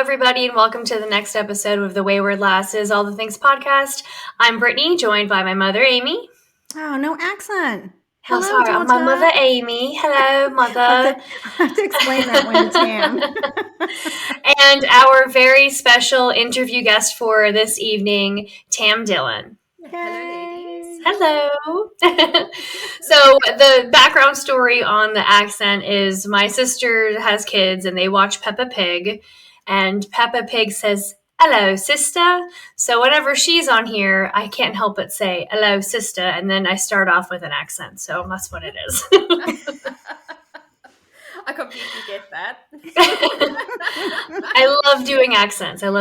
everybody, and welcome to the next episode of the Wayward Lasses All the Things podcast. I'm Brittany, joined by my mother, Amy. Oh, no accent. Hello, sorry, daughter. my mother, Amy. Hello, mother. I'll have to explain that one to Tam. And our very special interview guest for this evening, Tam Dillon. Hello, ladies. Hello. So the background story on the accent is my sister has kids and they watch Peppa Pig, and Peppa Pig says, "Hello, sister." So whenever she's on here, I can't help but say, "Hello, sister," and then I start off with an accent. So that's what it is. I completely get that. I love doing accents. All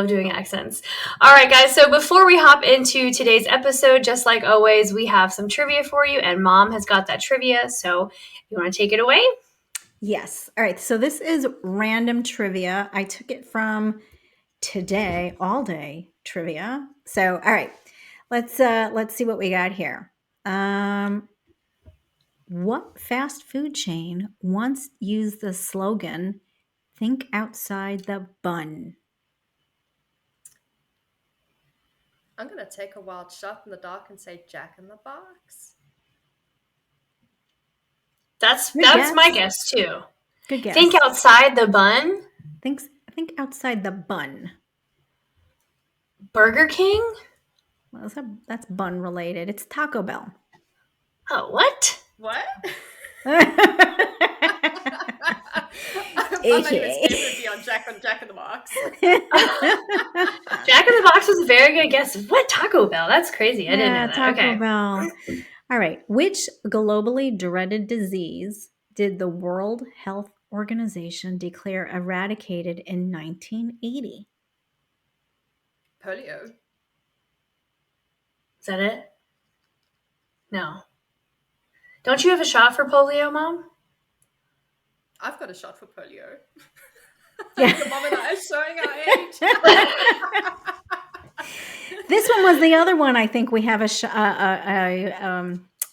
right, guys. So before we hop into today's episode, just like always, we have some trivia for you, and Mom has got that trivia. So you want to take it away? Yes. All right. So this is random trivia. I took it from Today All Day Trivia. So, all right. Let's see what we got here. What fast food chain once used the slogan, "Think outside the bun"? I'm going to take a wild shot in the dark and say Jack in the Box. That's guess. My guess too. Good guess. Think outside the bun. Think outside the bun. Burger King? Well, that's bun related. It's Taco Bell. Oh, what? What? Okay. I thought you were scared to be on Jack in the Box. Jack in the Box was a very good guess. What? Taco Bell? That's crazy. I didn't know that. Taco Bell. All right. Which globally dreaded disease did the World Health Organization declare eradicated in 1980? Polio. Is that it? No. Don't you have a shot for polio, Mom? I've got a shot for polio. Yeah. The mom and I are showing our age. This one was the other one. I think we have a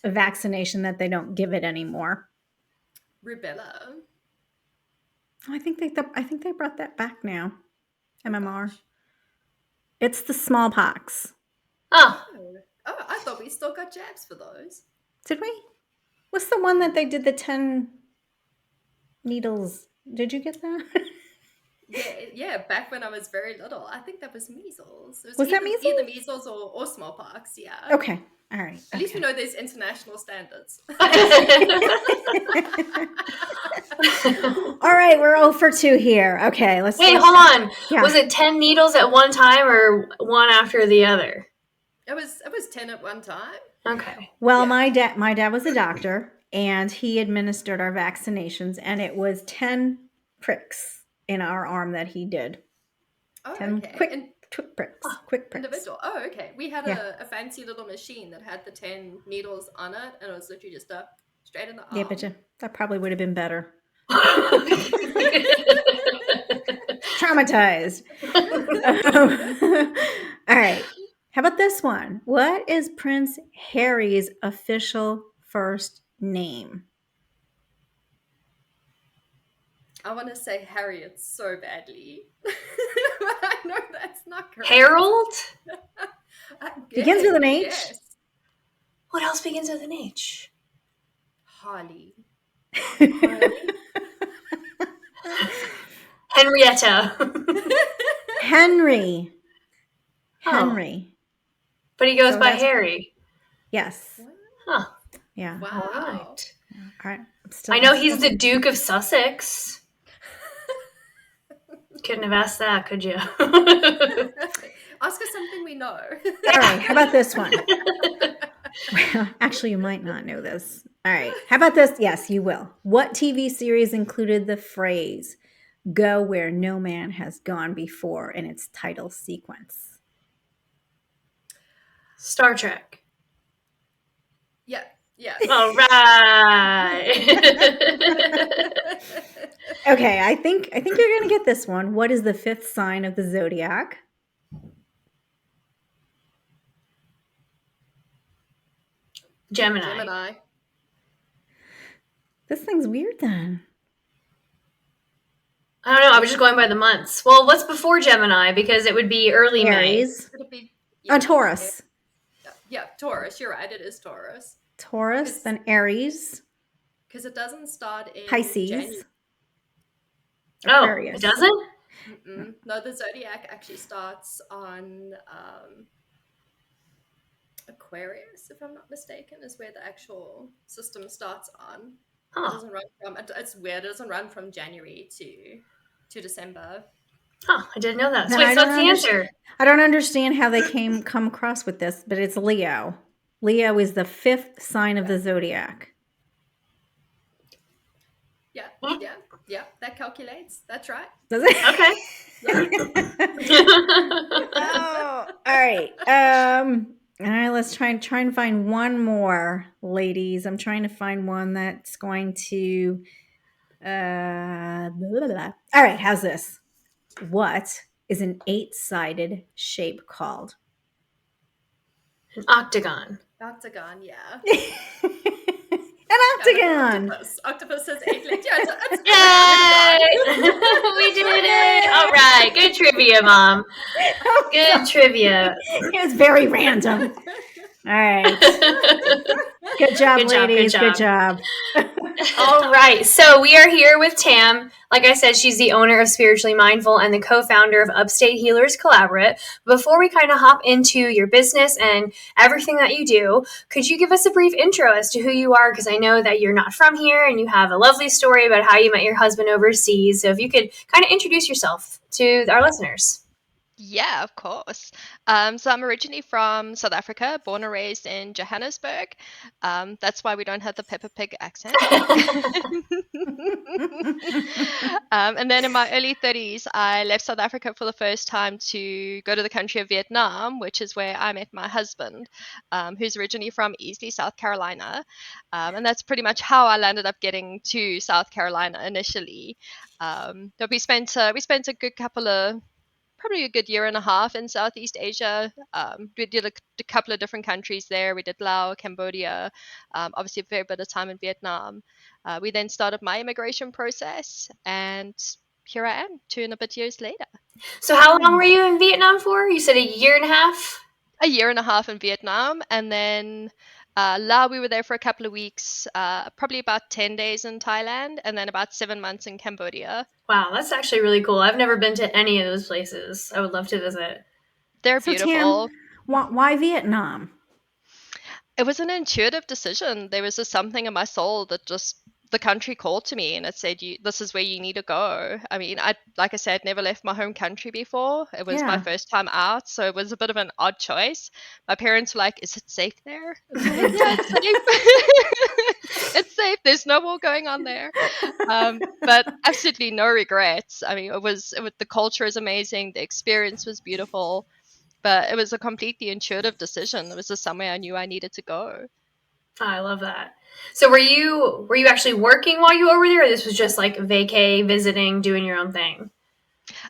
vaccination that they don't give it anymore. Rubella. I think they brought that back now. MMR. It's the smallpox. Oh, I thought we still got jabs for those. Did we? What's the one that they did the 10 needles? Did you get that? Yeah. Back when I was very little, I think that was measles. Was that measles? Either measles or smallpox. Yeah. Okay. All right. At least we know there's international standards. All right, we're 0 for 2 here. Okay, let's. Wait, hold on. Yeah. Was it 10 needles at one time or one after the other? It was 10 at one time. Okay. Well, my dad was a doctor, and he administered our vaccinations, and it was 10 pricks in our arm that he did. Oh, 10 okay. quick pricks. Quick pricks. Individual. Oh, okay. We had a fancy little machine that had the 10 needles on it, and it was literally just straight in the arm. Yeah, but that probably would have been better. Traumatized. All right. How about this one? What is Prince Harry's official first name? I want to say Harriet so badly. But I know that's not correct. Harold? Begins with an H? Yes. What else begins with an H? Harley. Henrietta. Henry. Oh. Henry. But he goes by Harry. Yes. Huh. Yeah. Wow. All right. All right. I know he's the Duke of Sussex. Couldn't have asked that, could you? Ask us something we know. All right. How about this one? Well, actually, you might not know this. All right. How about this? Yes, you will. What TV series included the phrase, "Go where no man has gone before" in its title sequence? Star Trek. Yeah. All right. Okay, I think you're going to get this one. What is the 5th sign of the zodiac? Gemini. This thing's weird then. I don't know. I was just going by the months. Well, what's before Gemini? Because it would be early Aries. It'll be Taurus. Yeah, Taurus. You're right. It is Taurus. Taurus, then Aries. Because it doesn't start in Pisces. January. May. Oh, it doesn't? No, the zodiac actually starts on Aquarius, if I'm not mistaken, is where the actual system starts on. It doesn't run from. It's weird. It doesn't run from January to December. Oh, I didn't know that. So wait, so what's the answer? I don't understand how they come across with this, but it's Leo. Leo is the 5th sign of the zodiac. Yeah, that calculates. That's right. Does it? Okay. Oh, all right. All right, let's try and find one more, ladies. I'm trying to find one that's going to blah, blah, blah. All right, how's this? What is an 8-sided shape called? An octagon. Octagon, yeah. An octagon. Octopus has 8 legs. Yeah, it's Yay! We did it! All right. Good trivia, Mom. Good trivia. It was very random. All right. Good job, ladies. Good job. All right. So we are here with Tam. Like I said, she's the owner of Spiritually Mindful and the co-founder of Upstate Healers Collaborate. Before we kind of hop into your business and everything that you do, could you give us a brief intro as to who you are? Because I know that you're not from here and you have a lovely story about how you met your husband overseas. So if you could kind of introduce yourself to our listeners. Yeah, of course. So I'm originally from South Africa, born and raised in Johannesburg. That's why we don't have the Peppa Pig accent. And then in my early 30s, I left South Africa for the first time to go to the country of Vietnam, which is where I met my husband, who's originally from Easley, South Carolina. And that's pretty much how I landed up getting to South Carolina initially. But we spent a good probably a good year and a half in Southeast Asia. We did a couple of different countries there. We did Laos, Cambodia, obviously a fair bit of time in Vietnam. We then started my immigration process, and here I am 2 and a bit years later. So how long were you in Vietnam for? You said a year and a half? A year and a half in Vietnam, and then Laos, we were there for a couple of weeks, probably about 10 days in Thailand, and then about 7 months in Cambodia. Wow, that's actually really cool. I've never been to any of those places. I would love to visit. They're beautiful. Tam, why Vietnam? It was an intuitive decision. There was just something in my soul that just the country called to me and it said, this is where you need to go. I mean, like I said, never left my home country before. It was my first time out, so it was a bit of an odd choice. My parents were like, is it safe there? Like, yeah, it's safe. It's safe. There's no war going on there. But absolutely no regrets. I mean, the culture is amazing. The experience was beautiful. But it was a completely intuitive decision. It was just somewhere I knew I needed to go. Oh, I love that. So were you actually working while you were over there, or this was just like vacay, visiting, doing your own thing?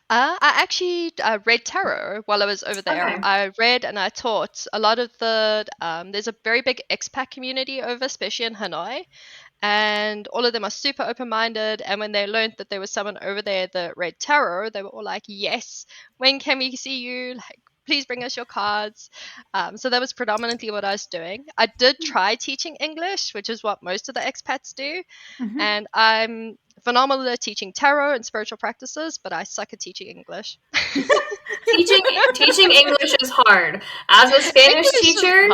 I actually read tarot while I was over there. Okay. I read and I taught a lot of there's a very big expat community over, especially in Hanoi. And all of them are super open-minded. And when they learned that there was someone over there that read tarot, they were all like, yes, when can we see you? Like, please bring us your cards. So that was predominantly what I was doing. I did try teaching English, which is what most of the expats do. Mm-hmm. And I'm phenomenal at teaching tarot and spiritual practices, but I suck at teaching English. Teaching English is hard. As a Spanish teacher,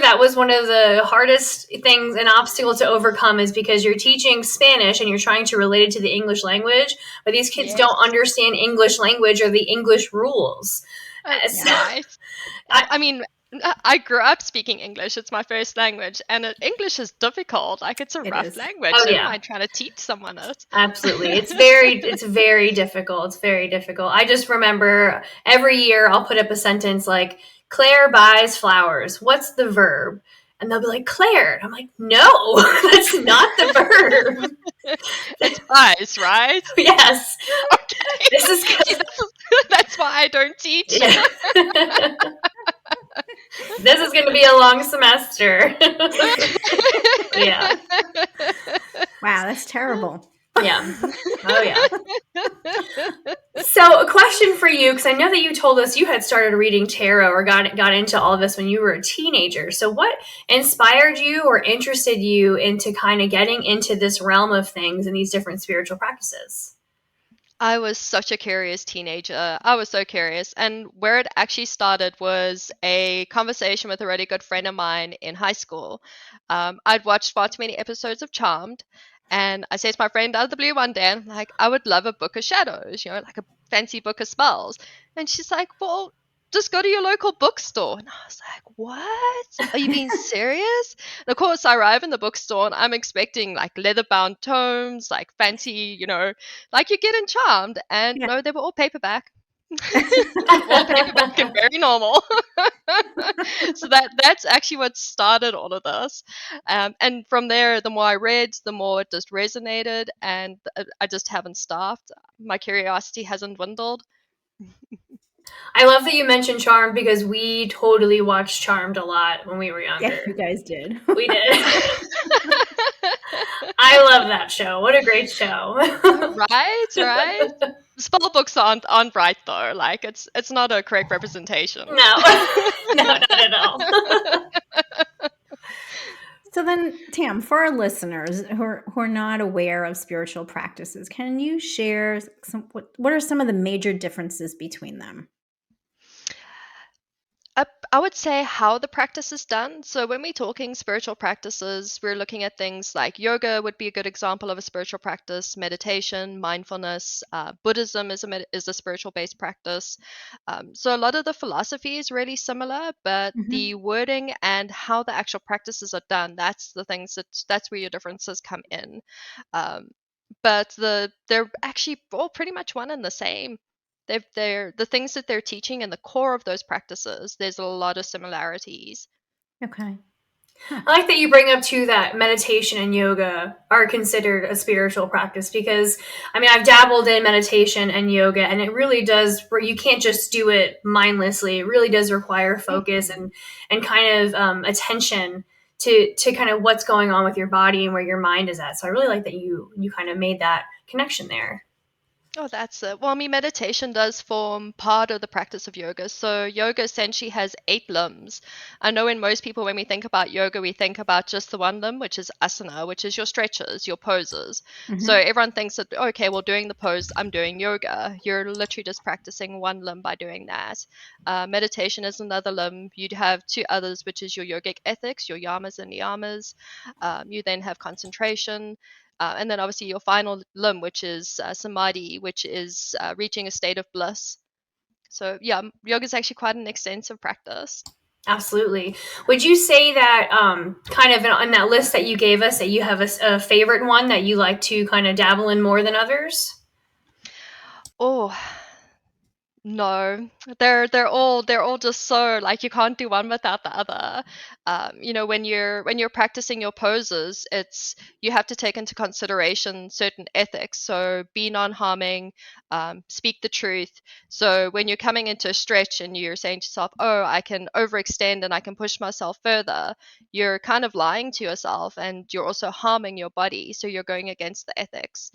that was one of the hardest things, an obstacle to overcome, is because you're teaching Spanish and you're trying to relate it to the English language, but these kids don't understand English language or the English rules. Nice. I mean, I grew up speaking English. It's my first language, and English is difficult. Like, it's a rough language. Oh, yeah. I don't mind trying to teach someone it. Absolutely. It's very difficult. It's very difficult. I just remember every year I'll put up a sentence like, Claire buys flowers. What's the verb? And they'll be like, Claire. I'm like, no, that's not the verb. It's buys, right? Yes. Okay. This is that's why I don't teach. Yeah. This is going to be a long semester. Yeah. Wow, that's terrible. Yeah. Oh, yeah. So, a question for you, because I know that you told us you had started reading tarot or got into all of this when you were a teenager. So, what inspired you or interested you into kind of getting into this realm of things and these different spiritual practices? I was such a curious teenager. I was so curious. And where it actually started was a conversation with a really good friend of mine in high school. I'd watched far too many episodes of Charmed. And I said to my friend out of the blue one day, I'm like, I would love a book of shadows, like a fancy book of spells. And she's like, well, just go to your local bookstore. And I was like, what? Are you being serious? And of course, I arrive in the bookstore and I'm expecting like leather bound tomes, like fancy, like you get in Charmed. And no, they were all paperback. All paperback and very normal. So that's actually what started all of this. And from there, the more I read, the more it just resonated, and I just haven't stopped. My curiosity hasn't dwindled. I love that you mentioned Charmed because we totally watched Charmed a lot when we were younger. Yeah, you guys did. We did. I love that show. What a great show. Right. Spell books aren't right though. Like it's not a correct representation. No, not at all. So then, Tam, for our listeners who are not aware of spiritual practices, can you share what are some of the major differences between them? I would say how the practice is done. So when we're talking spiritual practices, we're looking at things like yoga would be a good example of a spiritual practice, meditation, mindfulness. Buddhism is a spiritual based practice. So a lot of the philosophy is really similar, but the wording and how the actual practices are done, that's the things that's where your differences come in. But they're actually all pretty much one and the same. They're the things that they're teaching and the core of those practices. There's a lot of similarities. Okay. I like that you bring up too that meditation and yoga are considered a spiritual practice because, I mean, I've dabbled in meditation and yoga, and it really does. You can't just do it mindlessly. It really does require focus and kind of attention to kind of what's going on with your body and where your mind is at. So I really like that you kind of made that connection there. Oh, that's it. Well, I mean, meditation does form part of the practice of yoga. So yoga essentially has 8 limbs. I know in most people, when we think about yoga, we think about just the one limb, which is asana, which is your stretches, your poses. So everyone thinks that, okay, well, doing the pose, I'm doing yoga. You're literally just practicing one limb by doing that. Meditation is another limb. You'd have 2 others, which is your yogic ethics, your yamas and niyamas. You then have concentration. And then obviously your final limb, which is samadhi, which is reaching a state of bliss. So yeah, yoga is actually quite an extensive practice. Absolutely. Would you say that kind of on that list that you gave us that you have a favorite one that you like to kind of dabble in more than others? Oh, no, they're all just so like you can't do one without the other. When you're practicing your poses, it's you have to take into consideration certain ethics. So be non-harming, speak the truth. So when you're coming into a stretch and you're saying to yourself, "Oh, I can overextend and I can push myself further," you're kind of lying to yourself, and you're also harming your body. So you're going against the ethics.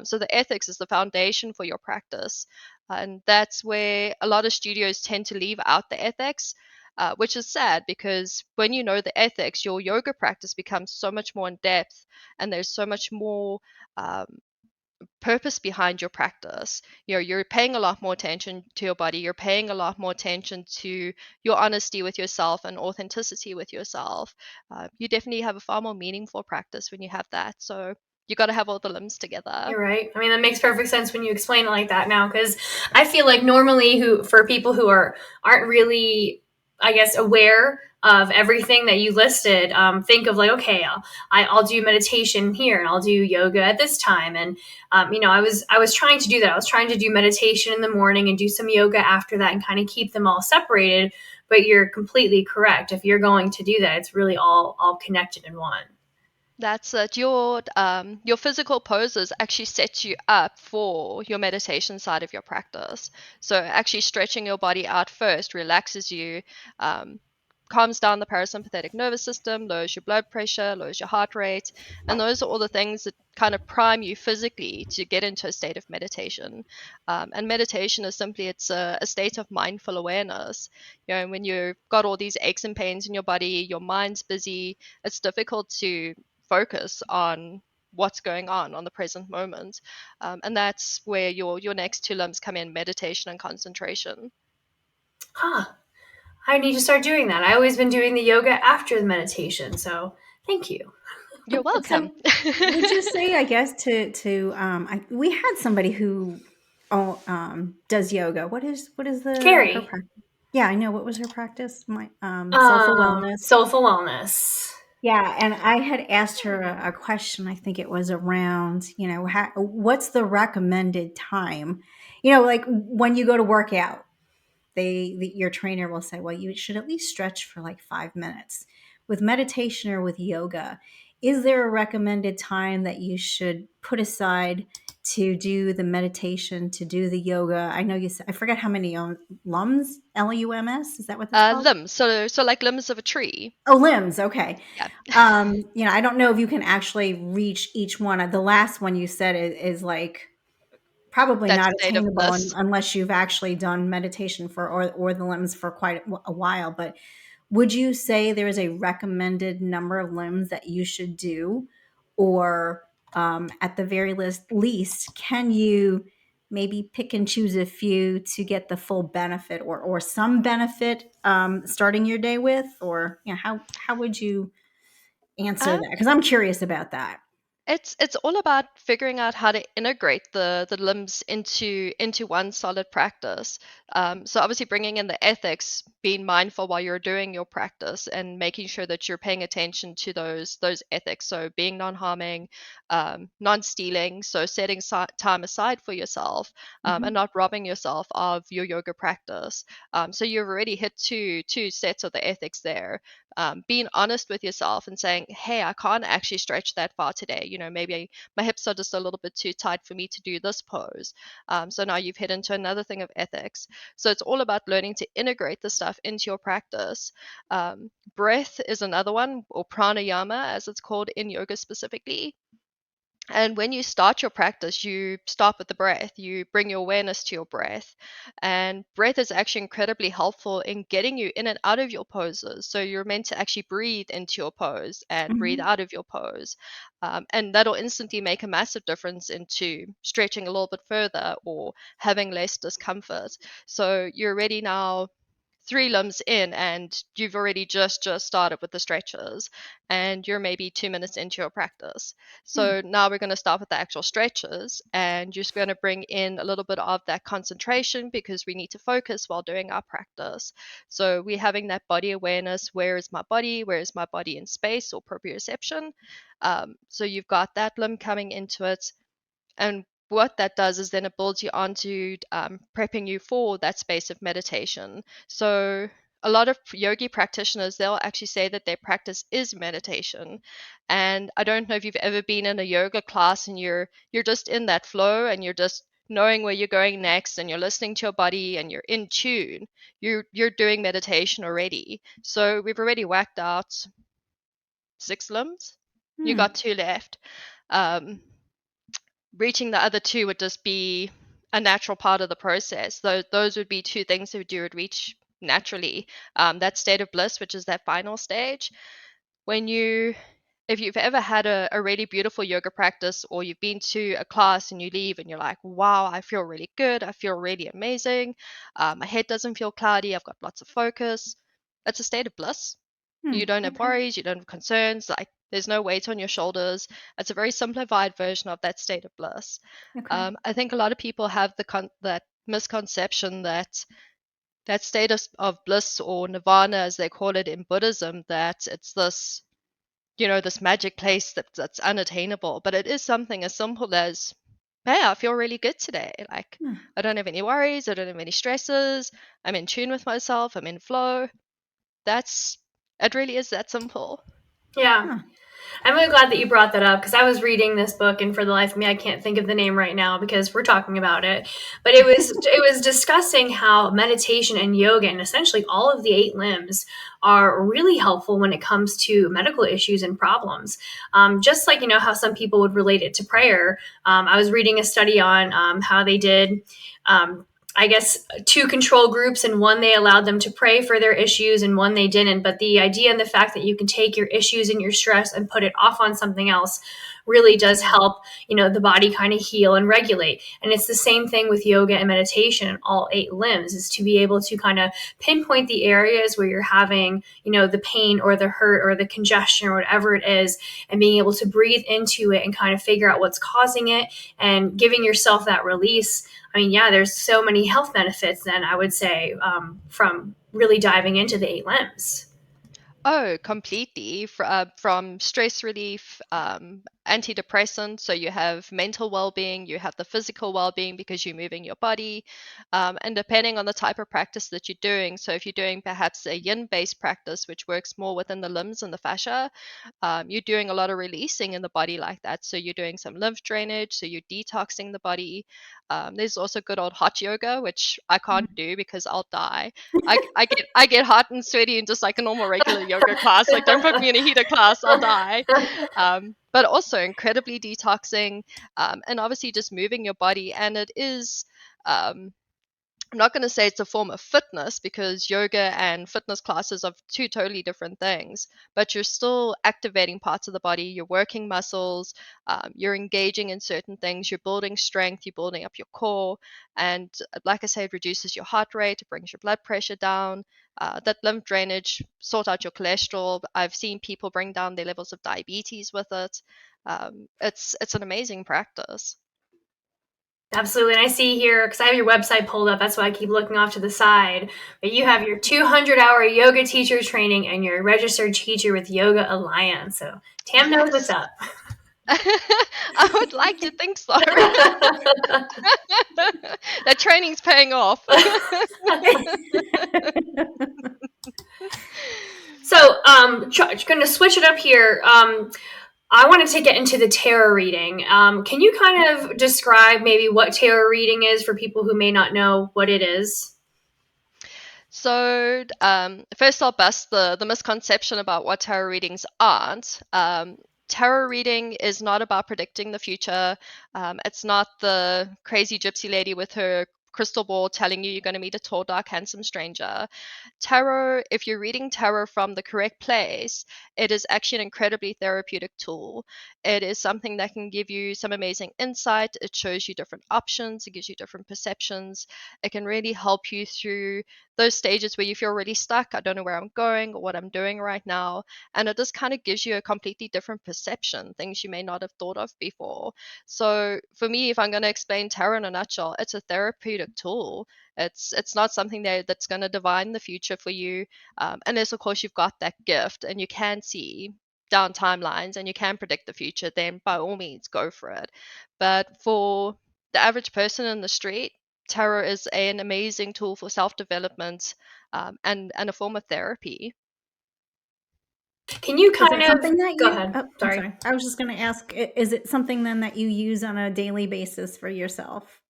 So the ethics is the foundation for your practice. And that's where a lot of studios tend to leave out the ethics, which is sad because when you know the ethics, your yoga practice becomes so much more in depth and there's so much more purpose behind your practice. You're paying a lot more attention to your body, you're paying a lot more attention to your honesty with yourself and authenticity with yourself. You definitely have a far more meaningful practice when you have that. So you got to have all the limbs together. You're right. I mean, that makes perfect sense when you explain it like that now, because I feel like normally for people who aren't really, I guess, aware of everything that you listed, think of like, okay, I'll do meditation here and I'll do yoga at this time. And, I was trying to do that. I was trying to do meditation in the morning and do some yoga after that and kind of keep them all separated. But you're completely correct. If you're going to do that, it's really all connected in one. That's it. Your physical poses actually set you up for your meditation side of your practice. So actually stretching your body out first relaxes you, calms down the parasympathetic nervous system, lowers your blood pressure, lowers your heart rate, and those are all the things that kind of prime you physically to get into a state of meditation. And meditation is simply, it's a state of mindful awareness. When you've got all these aches and pains in your body, your mind's busy, it's difficult to focus on what's going on the present moment. And that's where your next two limbs come in: meditation and concentration. I need to start doing that. I've always been doing the yoga after the meditation, so thank you. You're welcome. Would you say, I guess, we had somebody who does yoga. What is her Carrie. practice? Yeah, I know. What was her practice? My soulful wellness. Soulful wellness. Yeah, and I had asked her a question. I think it was around, what's the recommended time? Like when you go to work out, your trainer will say, well, you should at least stretch for like 5 minutes. With meditation or with yoga, is there a recommended time that you should put aside to do the meditation, to do the yoga? I know you said, I forget how many lums, Lums, is that what that's called? Limbs, so like limbs of a tree. Oh, limbs. Okay. Yeah. I don't know if you can actually reach each one. The last one you said is like probably That not state of attainable bliss. unless you've actually done meditation or the limbs for quite a while. But would you say there is a recommended number of limbs that you should do, or at the very least, can you maybe pick and choose a few to get the full benefit or some benefit starting your day with? Or how would you answer that? Because I'm curious about that. It's all about figuring out how to integrate the limbs into one solid practice. So obviously bringing in the ethics, being mindful while you're doing your practice, and making sure that you're paying attention to those ethics. So being non-harming, non-stealing. So setting time aside for yourself, and not robbing yourself of your yoga practice. So you've already hit two sets of the ethics there. Being honest with yourself and saying, hey, I can't actually stretch that far today. Maybe my hips are just a little bit too tight for me to do this pose. So now you've hit into another thing of ethics. So it's all about learning to integrate the stuff into your practice. Breath is another one, or pranayama, as it's called in yoga specifically. And when you start your practice, you start with the breath. You bring your awareness to your breath. And breath is actually incredibly helpful in getting you in and out of your poses. So you're meant to actually breathe into your pose and breathe out of your pose. And that'll instantly make a massive difference into stretching a little bit further or having less discomfort. So you're ready now, 3 limbs in, and you've already just started with the stretches, and you're maybe 2 minutes into your practice. So now we're going to start with the actual stretches, and you're just going to bring in a little bit of that concentration, because we need to focus while doing our practice. So we're having that body awareness. Where is my body? Where is my body in space, or proprioception? So you've got that limb coming into it. And what that does is then it builds you onto prepping you for that space of meditation. So a lot of yogi practitioners, they'll actually say that their practice is meditation. And I don't know if you've ever been in a yoga class and you're just in that flow, and you're just knowing where you're going next, and you're listening to your body, and you're in tune. You're doing meditation already. So we've already whacked out 6 limbs. You got 2 left. Reaching the other 2 would just be a natural part of the process. Those would be 2 things that you would reach naturally. That state of bliss, which is that final stage. If you've ever had a really beautiful yoga practice, or you've been to a class and you leave and you're like, wow, I feel really good, I feel really amazing, my head doesn't feel cloudy, I've got lots of focus. It's a state of bliss. You don't have worries, you don't have concerns, like there's no weight on your shoulders. It's a very simplified version of that state of bliss. I think a lot of people have that misconception that state of bliss, or nirvana as they call it in Buddhism, that it's this this magic place that's unattainable. But it is something as simple as, hey, I feel really good today. Like, I don't have any worries, I don't have any stresses, I'm in tune with myself, I'm in flow. It really is that simple. Yeah. Huh. I'm really glad that you brought that up, because I was reading this book, and for the life of me, I can't think of the name right now because we're talking about it. But it was discussing how meditation and yoga and essentially all of the 8 limbs are really helpful when it comes to medical issues and problems. Just like, how some people would relate it to prayer. I was reading a study on how they did. I guess 2 control groups, and one they allowed them to pray for their issues and one they didn't. But the idea and the fact that you can take your issues and your stress and put it off on something else really does help, the body kind of heal and regulate. And it's the same thing with yoga and meditation and all 8 limbs, is to be able to kind of pinpoint the areas where you're having, the pain or the hurt or the congestion or whatever it is, and being able to breathe into it and kind of figure out what's causing it and giving yourself that release. I mean, yeah, there's so many health benefits then, I would say, from really diving into the 8 limbs. Oh, completely. From stress relief, antidepressant. So you have mental well-being, you have the physical well-being because you're moving your body. And depending on the type of practice that you're doing, so if you're doing perhaps a yin-based practice, which works more within the limbs and the fascia, you're doing a lot of releasing in the body like that. So you're doing some lymph drainage, so you're detoxing the body. There's also good old hot yoga, which I can't do because I'll die. I get hot and sweaty in just like a normal regular yoga class. Like, don't put me in a heated class, I'll die. But also incredibly detoxing, and obviously just moving your body. And it is, I'm not going to say it's a form of fitness, because yoga and fitness classes are 2 totally different things, but you're still activating parts of the body. You're working muscles, you're engaging in certain things, you're building strength, you're building up your core. And like I say, it reduces your heart rate, it brings your blood pressure down. That lymph drainage, sort out your cholesterol. I've seen people bring down their levels of diabetes with it. It's an amazing practice. Absolutely. And I see here, because I have your website pulled up, that's why I keep looking off to the side, but you have your 200-hour yoga teacher training and you're a registered teacher with Yoga Alliance. So Tam knows what's up. I would like to think so. That training's paying off. So, going to switch it up here. I wanted to get into the tarot reading. Can you kind of describe maybe what tarot reading is for people who may not know what it is? So, first I'll bust the misconception about what tarot readings aren't. Tarot reading is not about predicting the future. It's not the crazy gypsy lady with her crystal ball telling you you're going to meet a tall, dark, handsome stranger. Tarot, if you're reading tarot from the correct place, it is actually an incredibly therapeutic tool. It is something that can give you some amazing insight. It shows you different options, it gives you different perceptions. It can really help you through those stages where you feel really stuck. I don't know where I'm going or what I'm doing right now. And it just kind of gives you a completely different perception, things you may not have thought of before. So for me, if I'm going to explain tarot in a nutshell, it's a therapeutic tool. It's not something that's going to divine the future for you, unless of course you've got that gift and you can see down timelines and you can predict the future. Then by all means go for it. But for the average person in the street, tarot is an amazing tool for self-development, and a form of therapy. Can you kind of something that go ahead? Oh, sorry. I was just going to ask, is it something then that you use on a daily basis for yourself?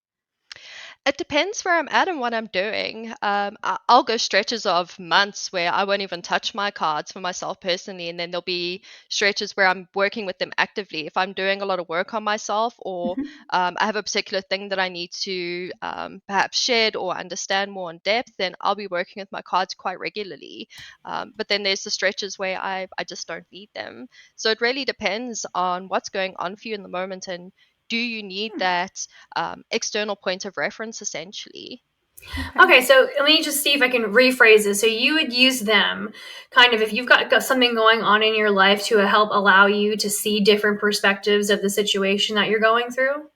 It depends where I'm at and what I'm doing. I'll go stretches of months where I won't even touch my cards for myself personally, and then there'll be stretches where I'm working with them actively. If I'm doing a lot of work on myself, or I have a particular thing that I need to perhaps shed or understand more in depth, then I'll be working with my cards quite regularly. But then there's the stretches where I just don't need them. So it really depends on what's going on for you in the moment, and do you need that external point of reference, essentially. Okay, so let me just see if I can rephrase this. So you would use them kind of if you've got something going on in your life to help allow you to see different perspectives of the situation that you're going through?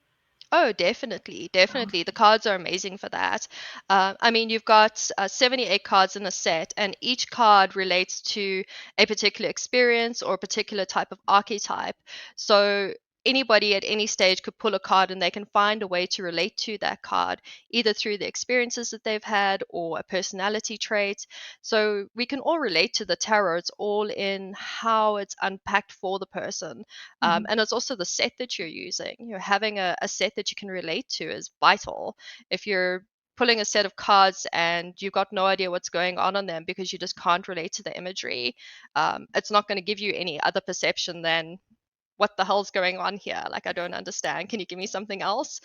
Oh, definitely. Definitely. The cards are amazing for that. I mean, you've got 78 cards in a set, and each card relates to a particular experience or a particular type of archetype. So anybody at any stage could pull a card and they can find a way to relate to that card, either through the experiences that they've had or a personality trait. So we can all relate to the tarot. It's all in how it's unpacked for the person. And it's also the set that you're using. Having a set that you can relate to is vital. If you're pulling a set of cards and you've got no idea what's going on them because you just can't relate to the imagery, it's not going to give you any other perception than, what the hell's going on here? Like, I don't understand. Can you give me something else?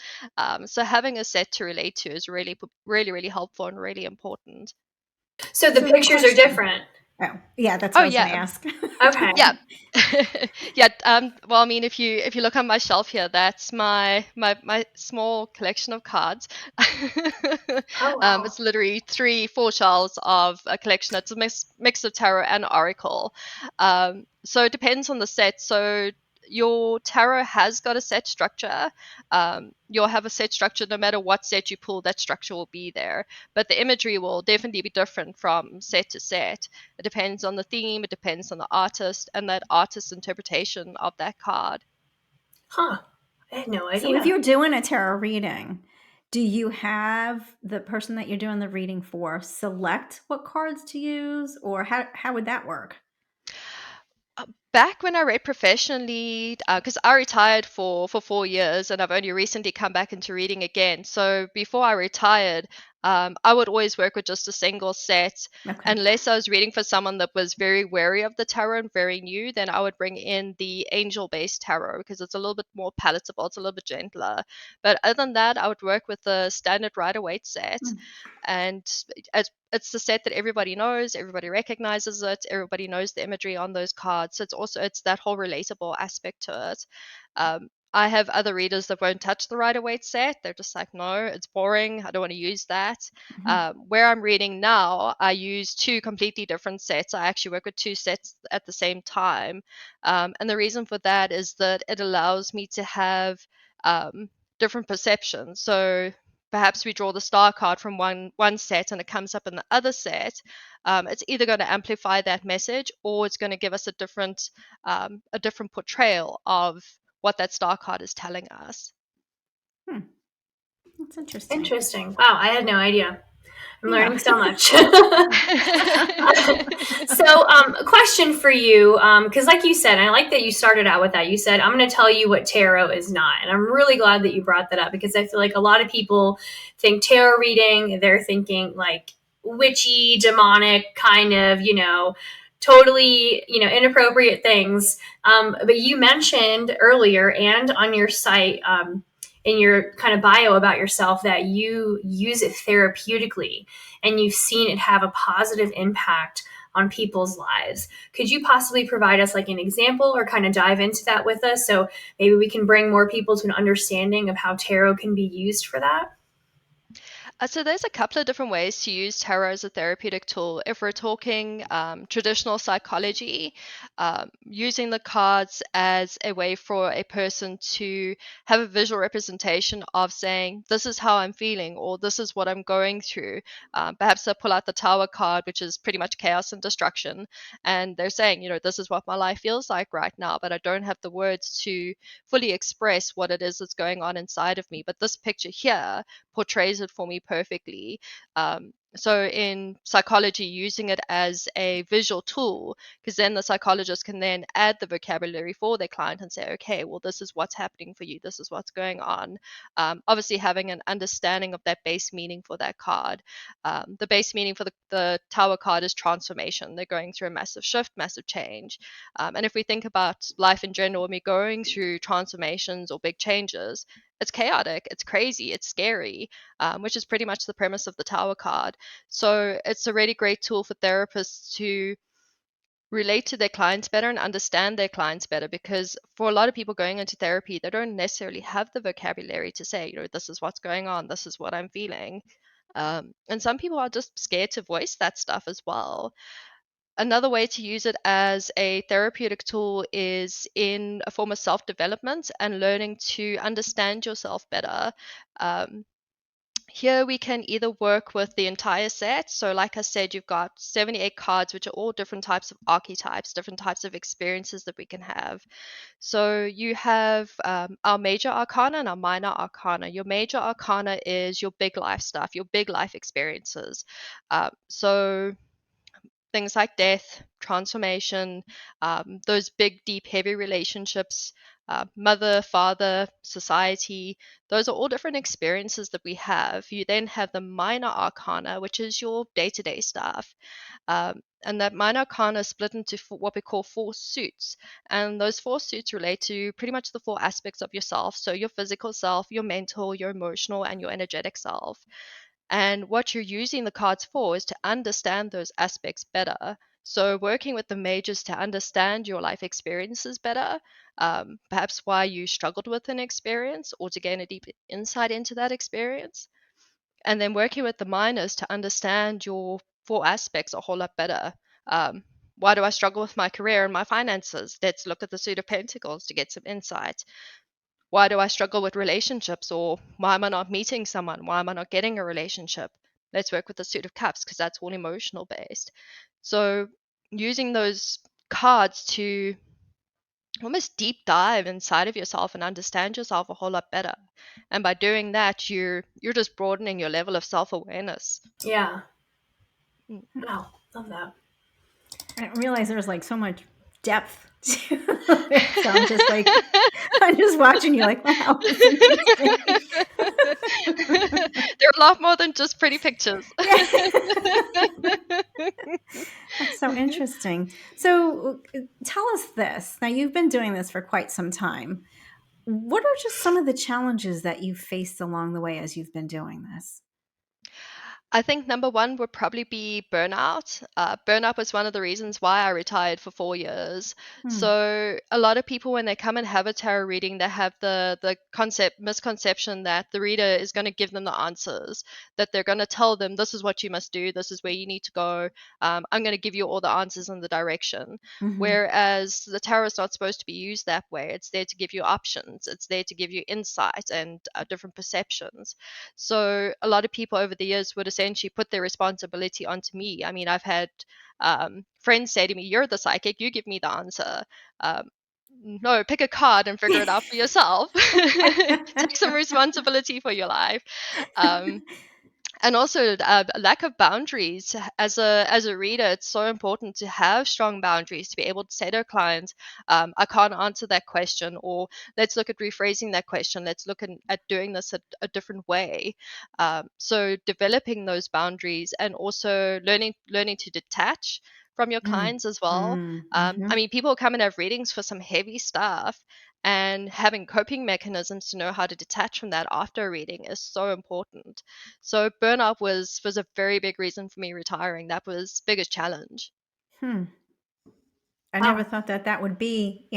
So having a set to relate to is really, really, really helpful and really important. So the pictures are different. Oh, yeah, that's what I was going to ask. Okay. Yeah. Yeah. Well, I mean, if you look on my shelf here, that's my small collection of cards. Oh, wow. It's literally 3-4 shelves of a collection. It's a mix of tarot and oracle. So it depends on the set. So your tarot has got a set structure. You'll have a set structure no matter what set you pull. That structure will be there, but the imagery will definitely be different from set to set. It depends on the theme, it depends on the artist, and that artist's interpretation of that card. Huh. I had no idea. So if you're doing a tarot reading, do you have the person that you're doing the reading for select what cards to use, or how would that work? Back when I read professionally, because I retired for 4 years and I've only recently come back into reading again. So before I retired, I would always work with just a single set. Okay. Unless I was reading for someone that was very wary of the tarot and very new, then I would bring in the angel-based tarot because it's a little bit more palatable, it's a little bit gentler. But other than that, I would work with the standard Rider-Waite set. And it's the set that everybody knows, everybody recognizes it, everybody knows the imagery on those cards. So it's that whole relatable aspect to it. I have other readers that won't touch the Rider-Waite set. They're just like, no, it's boring. I don't want to use that. Where I'm reading now, I use 2 completely different sets. I actually work with 2 sets at the same time. And the reason for that is that it allows me to have different perceptions. So perhaps we draw the star card from one set and it comes up in the other set. It's either going to amplify that message or it's going to give us a different portrayal of what that star card is telling us. That's interesting. Interesting. Wow, I had no idea. I'm learning so much. So, a question for you, because like you said, I like that you started out with that. You said, I'm going to tell you what tarot is not. And I'm really glad that you brought that up because I feel like a lot of people think tarot reading, they're thinking like witchy, demonic kind of, totally, inappropriate things. But you mentioned earlier and on your site, in your kind of bio about yourself that you use it therapeutically and you've seen it have a positive impact on people's lives. Could you possibly provide us like an example or kind of dive into that with us so maybe we can bring more people to an understanding of how tarot can be used for that? So there's a couple of different ways to use tarot as a therapeutic tool. If we're talking traditional psychology, using the cards as a way for a person to have a visual representation of saying, this is how I'm feeling, or this is what I'm going through. Perhaps they'll pull out the Tower card, which is pretty much chaos and destruction. And they're saying, this is what my life feels like right now, but I don't have the words to fully express what it is that's going on inside of me. But this picture here portrays it for me perfectly. So in psychology, using it as a visual tool, because then the psychologist can then add the vocabulary for their client and say, okay, well, this is what's happening for you. This is what's going on. Obviously, having an understanding of that base meaning for that card. The base meaning for the Tower card is transformation. They're going through a massive shift, massive change. And if we think about life in general, when we're going through transformations or big changes, it's chaotic, it's crazy, it's scary, which is pretty much the premise of the Tower card. So it's a really great tool for therapists to relate to their clients better and understand their clients better, because for a lot of people going into therapy, they don't necessarily have the vocabulary to say, this is what's going on, this is what I'm feeling. And some people are just scared to voice that stuff as well. Another way to use it as a therapeutic tool is in a form of self-development and learning to understand yourself better. here we can either work with the entire set. So like I said, you've got 78 cards, which are all different types of archetypes, different types of experiences that we can have. So you have our major arcana and our minor arcana. Your major arcana is your big life stuff, your big life experiences. So things like death, transformation, those big, deep, heavy relationships, mother, father, society, those are all different experiences that we have. You then have the minor arcana, which is your day to day stuff. And that minor arcana is split into what we call 4 suits. And those 4 suits relate to pretty much the 4 aspects of yourself. So your physical self, your mental, your emotional, and your energetic self. And what you're using the cards for is to understand those aspects better. So, working with the mages to understand your life experiences better, perhaps why you struggled with an experience, or to gain a deep insight into that experience. And then working with the minors to understand your 4 aspects a whole lot better. Why do I struggle with my career and my finances? Let's look at the Suit of Pentacles to get some insight. Why do I struggle with relationships, or why am I not meeting someone? Why am I not getting a relationship? Let's work with the Suit of Cups because that's all emotional based. So using those cards to almost deep dive inside of yourself and understand yourself a whole lot better. And by doing that, you're just broadening your level of self-awareness. Yeah. Wow, love that. I didn't realize there was like so much depth to it. So I'm just like, I'm just watching you like, wow, it's interesting. They're a lot more than just pretty pictures. That's so interesting. So tell us this. Now, you've been doing this for quite some time. What are just some of the challenges that you've faced along the way as you've been doing this? I think number one would probably be burnout. Burnout was one of the reasons why I retired for 4 years. So a lot of people, when they come and have a tarot reading, they have the misconception that the reader is going to give them the answers, that they're going to tell them this is what you must do, this is where you need to go. I'm going to give you all the answers and the direction. Whereas the tarot is not supposed to be used that way. It's there to give you options. It's there to give you insight and different perceptions. So a lot of people over the years would essentially put their responsibility onto me. I mean, I've had friends say to me, "You're the psychic. You give me the answer." No, pick a card and figure it out for yourself. Take some responsibility for your life. And also a lack of boundaries. As a reader, it's so important to have strong boundaries to be able to say to a client, I can't answer that question, or let's look at rephrasing that question, let's look at doing this a different way. So developing those boundaries, and also learning to detach from your clients as well. I mean, people come and have readings for some heavy stuff, and having coping mechanisms to know how to detach from that after a reading is so important. So burnout was a very big reason for me retiring. That was biggest challenge. I never thought that would be,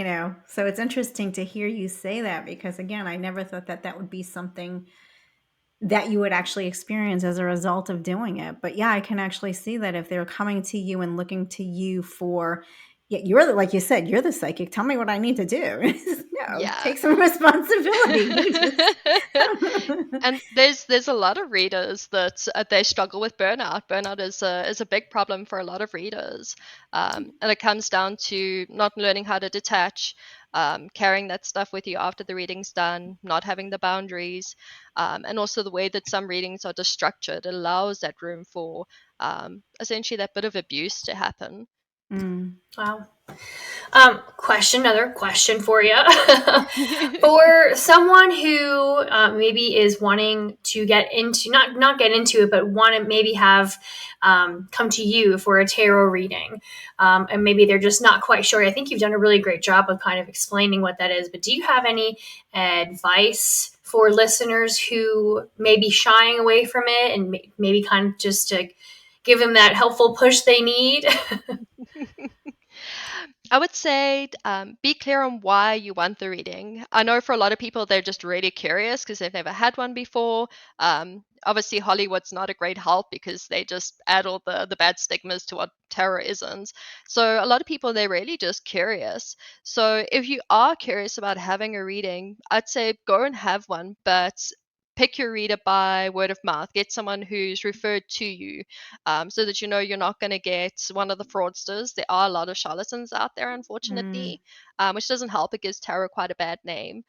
so it's interesting to hear you say that, because again, I never thought that would be something that you would actually experience as a result of doing it. But yeah, I can actually see that if they're coming to you and looking to you for, you're like you said, you're the psychic. Tell me what I need to do. No, take some responsibility. And there's a lot of readers that they struggle with burnout. Burnout is a big problem for a lot of readers, and it comes down to not learning how to detach, carrying that stuff with you after the reading's done, not having the boundaries, and also the way that some readings are just structured allows that room for essentially that bit of abuse to happen. Wow. Another question for you. For someone who maybe is wanting to get into, not get into it, but want to maybe have come to you for a tarot reading, and maybe they're just not quite sure. I think you've done a really great job of kind of explaining what that is, but do you have any advice for listeners who may be shying away from it, and maybe kind of just to give them that helpful push they need? I would say be clear on why you want the reading. I know for a lot of people, they're just really curious because they've never had one before. Obviously, Hollywood's not a great help because they just add all the bad stigmas to what tarot isn't. So a lot of people, they're really just curious. So if you are curious about having a reading, I'd say go and have one, but pick your reader by word of mouth. Get someone who's referred to you, so that you're not going to get one of the fraudsters. There are a lot of charlatans out there, unfortunately, which doesn't help. It gives tarot quite a bad name.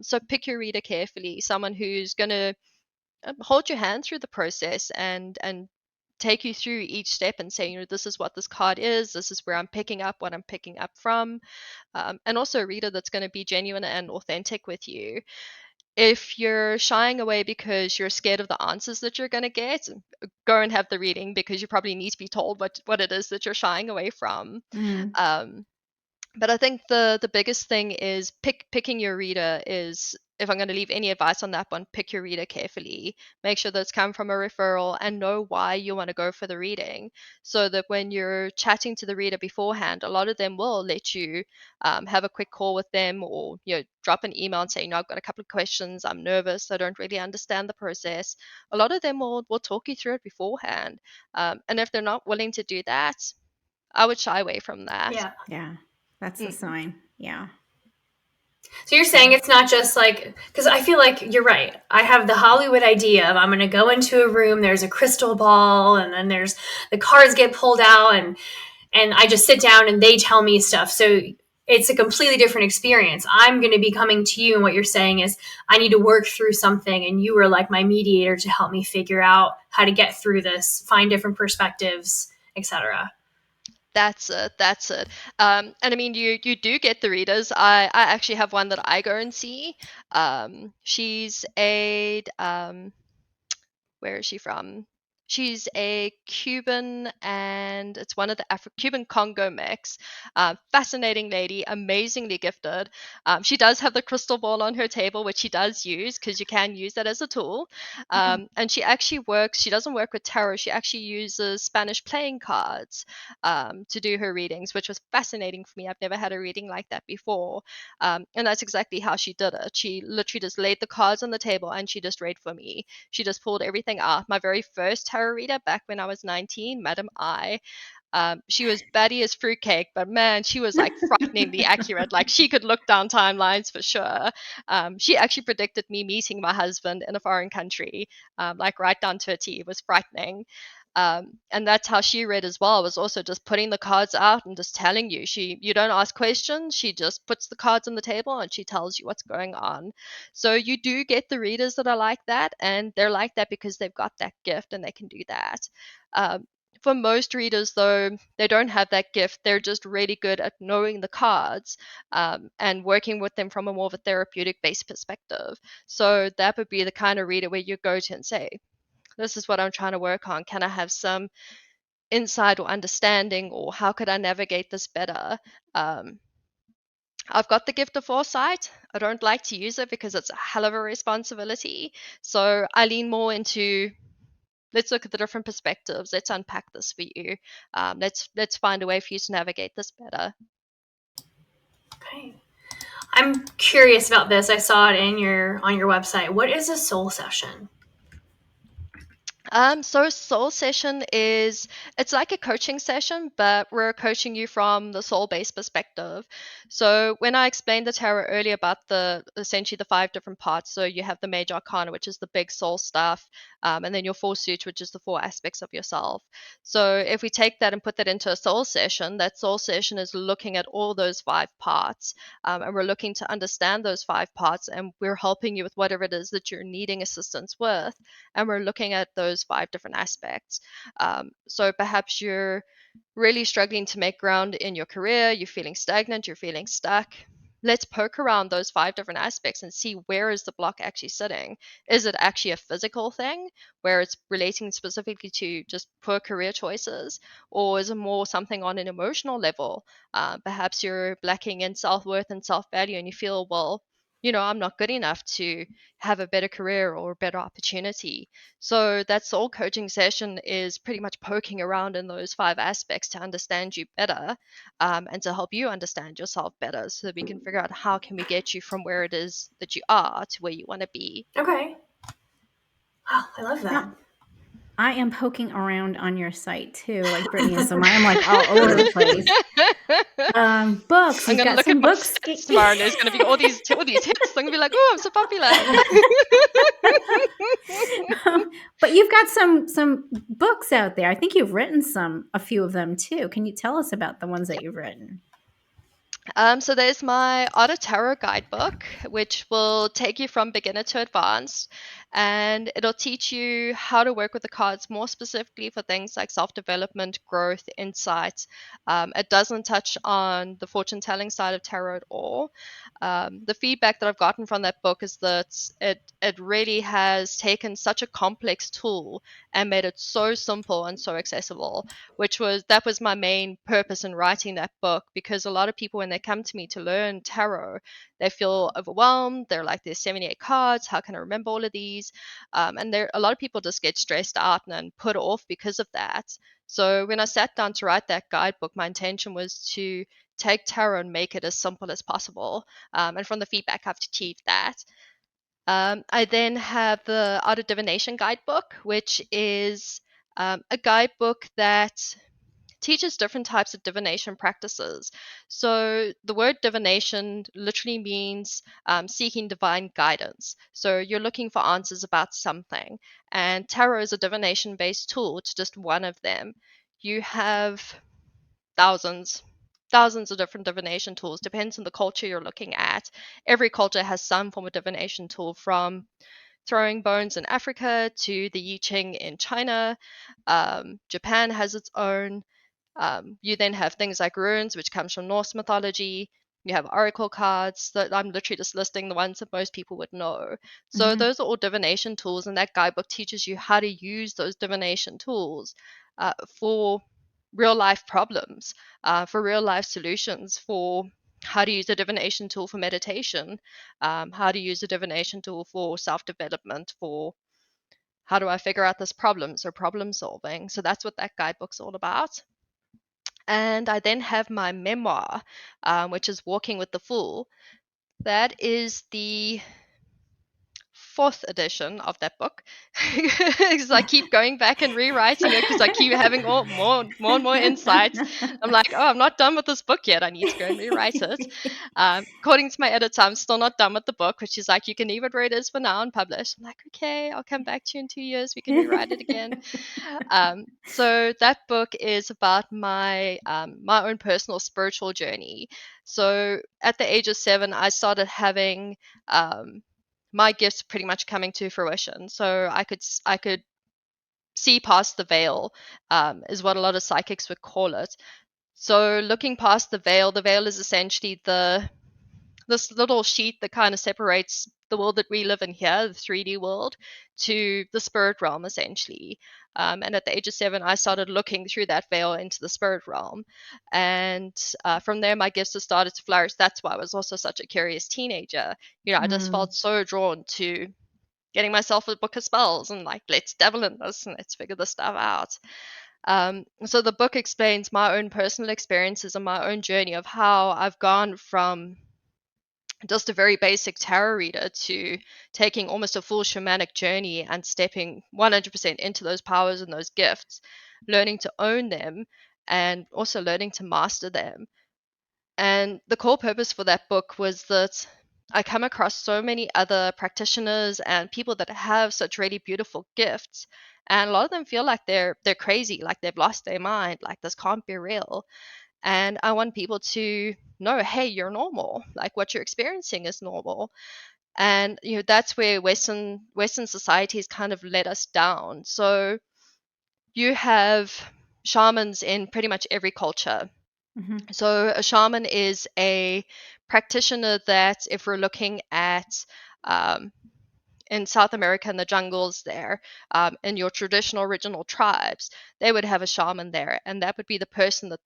So pick your reader carefully, someone who's going to hold your hand through the process and take you through each step and say, this is what this card is, this is where I'm picking up what I'm picking up from, and also a reader that's going to be genuine and authentic with you. If you're shying away because you're scared of the answers that you're going to get, go and have the reading, because you probably need to be told what it is that you're shying away from. But I think the biggest thing is picking your reader is, if I'm going to leave any advice on that one, pick your reader carefully. Make sure that it's come from a referral and know why you want to go for the reading, so that when you're chatting to the reader beforehand, a lot of them will let you have a quick call with them, or drop an email and say, I've got a couple of questions, I'm nervous, I don't really understand the process. A lot of them will talk you through it beforehand. And if they're not willing to do that, I would shy away from that. Yeah. That's a sign. Yeah. So you're saying it's not just like, because I feel like you're right. I have the Hollywood idea of I'm going to go into a room, there's a crystal ball, and then there's the cards get pulled out, and I just sit down and they tell me stuff. So it's a completely different experience. I'm going to be coming to you, and what you're saying is I need to work through something, and you are like my mediator to help me figure out how to get through this, find different perspectives, etc. That's it. And I mean, you do get the readers. I actually have one that I go and see. She's a where is she from? She's a Cuban, and it's one of the Cuban Congo mix. Fascinating lady, amazingly gifted. She does have the crystal ball on her table, which she does use, because you can use that as a tool. And she actually works, she doesn't work with tarot, she actually uses Spanish playing cards to do her readings, which was fascinating for me. I've never had a reading like that before. And that's exactly how she did it. She literally just laid the cards on the table and she just read for me. She just pulled everything out. My very first tarot reader back when I was 19, Madam I, she was batty as fruitcake, but man, she was like frighteningly accurate. Like, she could look down timelines for sure. She actually predicted me meeting my husband in a foreign country, like right down to a T. It was frightening. And that's how she read as well, was also just putting the cards out and just telling you. You don't ask questions, she just puts the cards on the table and she tells you what's going on. So you do get the readers that are like that, and they're like that because they've got that gift and they can do that. For most readers, though, they don't have that gift. They're just really good at knowing the cards and working with them from a more of a therapeutic-based perspective. So that would be the kind of reader where you go to and say, this is what I'm trying to work on. Can I have some insight or understanding, or how could I navigate this better? I've got the gift of foresight. I don't like to use it because it's a hell of a responsibility. So I lean more into, let's look at the different perspectives. Let's unpack this for you. Let's find a way for you to navigate this better. Okay. I'm curious about this. I saw it on your website. What is a soul session? So a soul session it's like a coaching session, but we're coaching you from the soul-based perspective. So when I explained the tarot earlier about essentially the 5 different parts, so you have the major arcana, which is the big soul stuff, and then your 4 suits, which is the 4 aspects of yourself. So if we take that and put that into a soul session, that soul session is looking at all those 5 parts, and we're looking to understand those 5 parts, and we're helping you with whatever it is that you're needing assistance with, and we're looking at those 5 different aspects. So perhaps you're really struggling to make ground in your career, you're feeling stagnant, you're feeling stuck. Let's poke around those 5 different aspects and see, where is the block actually sitting. Is it actually a physical thing where it's relating specifically to just poor career choices, or is it more something on an emotional level? Perhaps you're lacking in self-worth and self-value, and you feel, well, I'm not good enough to have a better career or a better opportunity. So that soul coaching session is pretty much poking around in those 5 aspects to understand you better, and to help you understand yourself better, so that we can figure out how can we get you from where it is that you are to where you want to be. Okay. Wow, I love that. Now, I am poking around on your site too, like Brittany is. So I'm like all over the place. Books. I'm You've gonna got look at some my books. stats tomorrow, and there's gonna be all these hits. I'm gonna be like, oh, I'm so popular. But you've got some books out there. I think you've written a few of them too. Can you tell us about the ones that you've written? So there's my Art of Tarot guidebook, which will take you from beginner to advanced, and it'll teach you how to work with the cards more specifically for things like self-development, growth, insight. It doesn't touch on the fortune-telling side of tarot at all. The feedback that I've gotten from that book is that it really has taken such a complex tool and made it so simple and so accessible, that was my main purpose in writing that book, because a lot of people, when they come to me to learn tarot, they feel overwhelmed. They're like, there's 78 cards, how can I remember all of these? And a lot of people just get stressed out and put off because of that. So when I sat down to write that guidebook, my intention was to take tarot and make it as simple as possible. And from the feedback, I've achieved that. I then have the Art of Divination guidebook, which is a guidebook that teaches different types of divination practices. So the word divination literally means seeking divine guidance. So you're looking for answers about something. And tarot is a divination-based tool. It's just one of them. You have thousands of different divination tools. Depends on the culture you're looking at. Every culture has some form of divination tool, from throwing bones in Africa to the I Ching in China. Japan has its own. You then have things like runes, which comes from Norse mythology. You have oracle cards. That I'm literally just listing the ones that most people would know. So those are all divination tools, and that guidebook teaches you how to use those divination tools for real life problems, for real life solutions, for how to use a divination tool for meditation, how to use a divination tool for self development, for how do I figure out this problem, so problem solving. So that's what that guidebook's all about. And I then have my memoir, which is Walking with the Fool. That is the fourth edition of that book, because I keep going back and rewriting it because I keep having more and more insights. I'm like, oh, I'm not done with this book yet. I need to go and rewrite it. According to my editor, I'm still not done with the book, which is like, you can leave it where it is for now and publish. I'm like, okay, I'll come back to you in 2 years. We can rewrite it again. So that book is about my own personal spiritual journey. So at the age of 7, I started having my gifts pretty much coming to fruition. So I could see past the veil, is what a lot of psychics would call it. So looking past the veil is essentially this little sheet that kind of separates the world that we live in here, the 3D world, to the spirit realm, essentially. And at the age of 7, I started looking through that veil into the spirit realm. And from there, my gifts have started to flourish. That's why I was also such a curious teenager. I just felt so drawn to getting myself a book of spells and like, let's dabble in this and let's figure this stuff out. So the book explains my own personal experiences and my own journey of how I've gone from just a very basic tarot reader to taking almost a full shamanic journey and stepping 100% into those powers and those gifts, learning to own them and also learning to master them. And the core purpose for that book was that I come across so many other practitioners and people that have such really beautiful gifts, and a lot of them feel like they're crazy, like they've lost their mind, like this can't be real. And I want people to know, hey, you're normal. Like, what you're experiencing is normal. And that's where Western societies kind of let us down. So you have shamans in pretty much every culture. So a shaman is a practitioner that, if we're looking at in South America, in the jungles there, in your traditional original tribes, they would have a shaman there, and that would be the person that,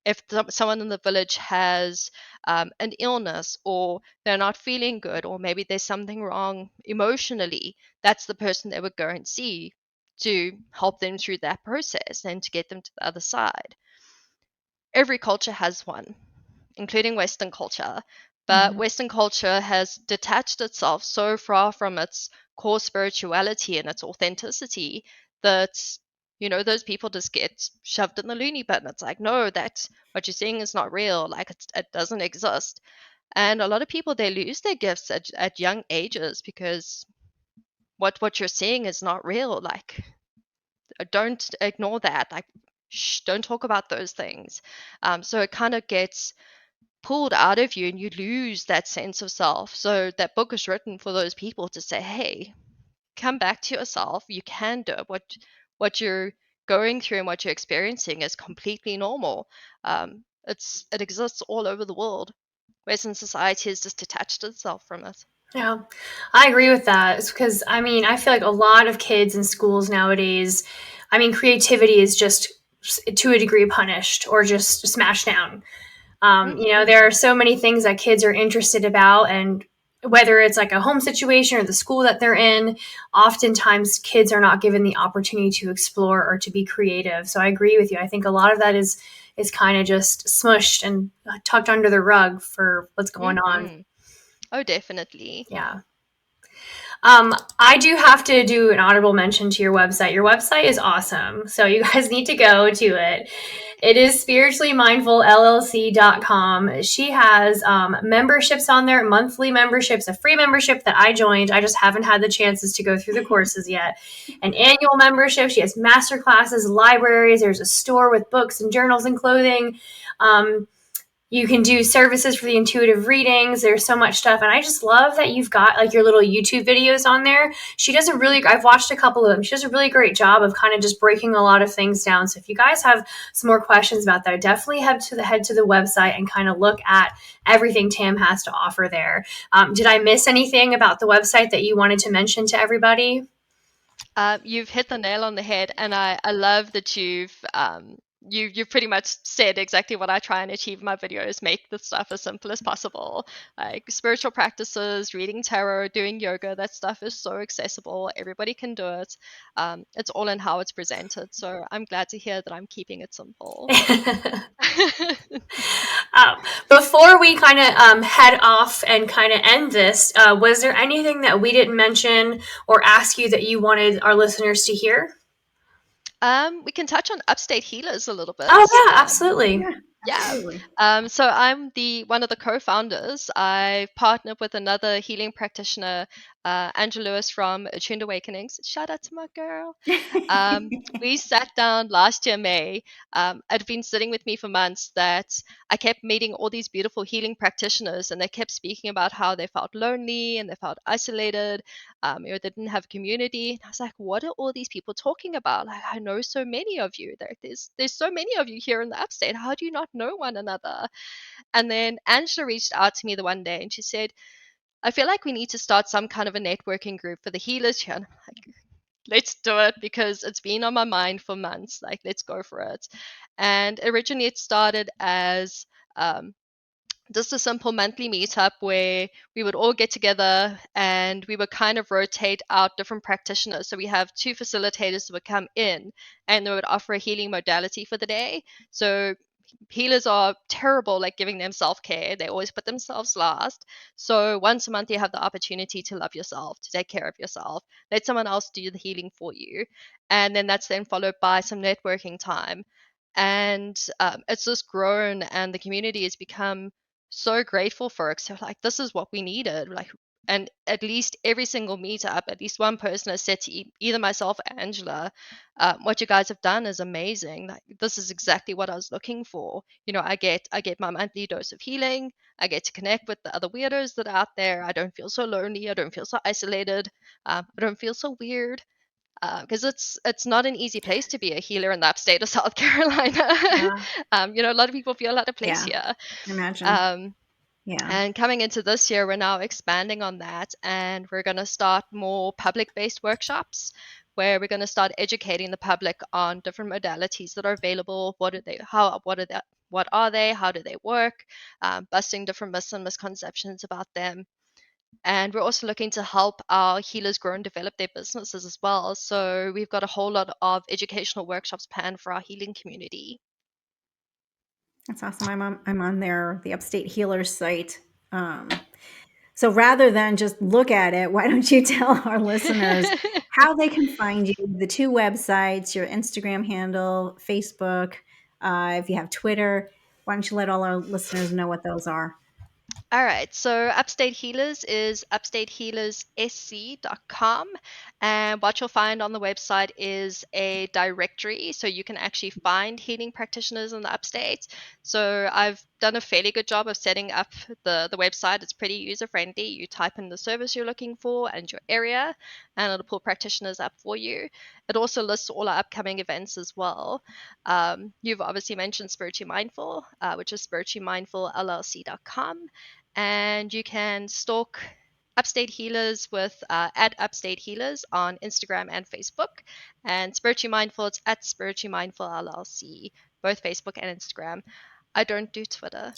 if someone in the village has an illness, or they're not feeling good, or maybe there's something wrong emotionally, that's the person they would go and see to help them through that process and to get them to the other side. Every culture has one, including Western culture. But Western culture has detached itself so far from its core spirituality and its authenticity that those people just get shoved in the loony bin. It's like, no, that's what you're seeing is not real. Like it doesn't exist. And a lot of people, they lose their gifts at young ages because what you're seeing is not real. Like, don't ignore that. Like, don't talk about those things. So it kind of gets pulled out of you and you lose that sense of self. So that book is written for those people to say, hey, come back to yourself. You can do it. What you're going through and what you're experiencing is completely normal. It exists all over the world. Western society has just detached itself from it. Yeah, I agree with that. It's because, I mean, I feel like a lot of kids in schools nowadays, I mean, creativity is just to a degree punished or just smashed down. There are so many things that kids are interested about, and whether it's like a home situation or the school that they're in, oftentimes kids are not given the opportunity to explore or to be creative. So I agree with you. I think a lot of that is kind of just smushed and tucked under the rug for what's going on. Oh, definitely. Yeah. I do have to do an honorable mention to your website. Your website is awesome. So you guys need to go to it. It is spirituallymindfulllc.com. She has memberships on there, monthly memberships, a free membership that I joined. I just haven't had the chances to go through the courses yet. An annual membership. She has master classes, libraries. There's a store with books and journals and clothing. You can do services for the intuitive readings. There's so much stuff. And I just love that you've got like your little YouTube videos on there. I've watched a couple of them. She does a really great job of kind of just breaking a lot of things down. So if you guys have some more questions about that, definitely head to the website and kind of look at everything Tam has to offer there. Did I miss anything about the website that you wanted to mention to everybody? You've hit the nail on the head, and I love that you've pretty much said exactly what I try and achieve in my videos. Make the stuff as simple as possible. Like spiritual practices, reading tarot, doing yoga, that stuff is so accessible. Everybody can do it. It's all in how it's presented. So I'm glad to hear that I'm keeping it simple. Before we kind of head off and kind of end this, was there anything that we didn't mention or ask you that you wanted our listeners to hear? We can touch on upstate healers a little bit. Oh yeah, absolutely. Yeah. So I'm one of the co-founders. I've partnered with another healing practitioner, Angela Lewis from Attuned Awakenings. Shout out to my girl. We sat down last year, May. It had been sitting with me for months that I kept meeting all these beautiful healing practitioners, and they kept speaking about how they felt lonely and they felt isolated, they didn't have a community. And I was like, what are all these people talking about? Like, I know so many of you. There's so many of you here in the upstate. How do you not know one another? And then Angela reached out to me the one day and she said, I feel like we need to start some kind of a networking group for the healers here. And I'm like, let's do it, because it's been on my mind for months. Like, let's go for it. And originally it started as just a simple monthly meetup where we would all get together and we would kind of rotate out different practitioners. So we have two facilitators who would come in and they would offer a healing modality for the day. So healers are terrible like giving them self-care. They always put themselves last. So once a month you have the opportunity to love yourself, to take care of yourself, let someone else do the healing for you. And then that's then followed by some networking time. And it's just grown and the community has become so grateful for it. So like, this is what we needed. Like, and at least every single meetup, at least one person has said to either myself or Angela, what you guys have done is amazing. Like, this is exactly what I was looking for. I get my monthly dose of healing. I get to connect with the other weirdos that are out there. I don't feel so lonely. I don't feel so isolated. I don't feel so weird. Because it's not an easy place to be a healer in the upstate of South Carolina. Yeah. A lot of people feel out of place here. Imagine. And coming into this year, we're now expanding on that, and we're going to start more public-based workshops where we're going to start educating the public on different modalities that are available. What are they? What are they? How do they work? Busting different myths and misconceptions about them. And we're also looking to help our healers grow and develop their businesses as well. So we've got a whole lot of educational workshops planned for our healing community. That's awesome. I'm on the Upstate Healers site. So rather than just look at it, why don't you tell our listeners how they can find you, the 2 websites, your Instagram handle, Facebook, if you have Twitter, why don't you let all our listeners know what those are? All right, so Upstate Healers is upstatehealerssc.com. And what you'll find on the website is a directory, so you can actually find healing practitioners in the upstate. So I've done a fairly good job of setting up the website. It's pretty user-friendly. You type in the service you're looking for and your area, and it'll pull practitioners up for you. It also lists all our upcoming events as well. You've obviously mentioned Spiritually Mindful, which is spirituallymindfulllc.com. And you can stalk Upstate Healers with at Upstate Healers on Instagram and Facebook. And Spiritually Mindful, it's at Spiritually Mindful LLC, both Facebook and Instagram. I don't do Twitter.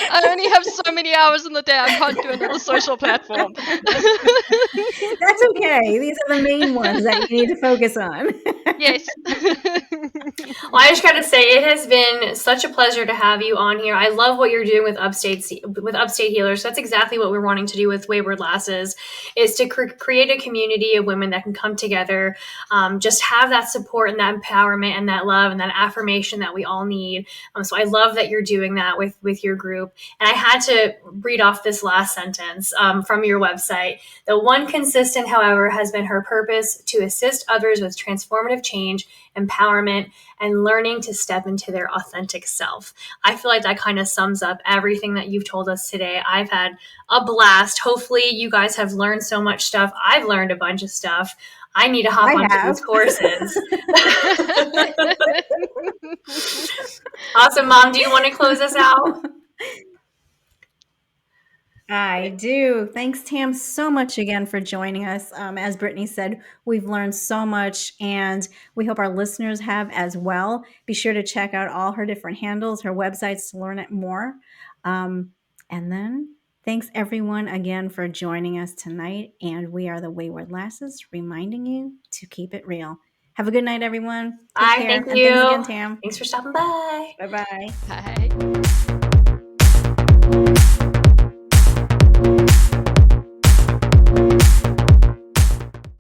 I only have so many hours in the day. I can't do another social platform. That's okay. These are the main ones that you need to focus on. Yes. Well, I just got to say, it has been such a pleasure to have you on here. I love what you're doing with Upstate Healers. That's exactly what we're wanting to do with Wayward Lasses, is to create a community of women that can come together, just have that support and that empowerment and that love and that affirmation that we all need. So I love that you're doing that with your group. And I had to read off this last sentence from your website. The one consistent, however, has been her purpose to assist others with transformative change, empowerment, and learning to step into their authentic self. I feel like that kind of sums up everything that you've told us today. I've had a blast. Hopefully you guys have learned so much stuff. I've learned a bunch of stuff. I need to hop onto these courses. Awesome, Mom. Do you want to close us out? I do. Thanks, Tam, so much again for joining us. As Brittany said, we've learned so much, and we hope our listeners have as well. Be sure to check out all her different handles, her websites to learn it more. And then thanks everyone again for joining us tonight. And we are the Wayward Lasses, reminding you to keep it real. Have a good night, everyone. Take care. Thank you. And thanks again, Tam. Thanks for stopping by. Bye-bye. Bye.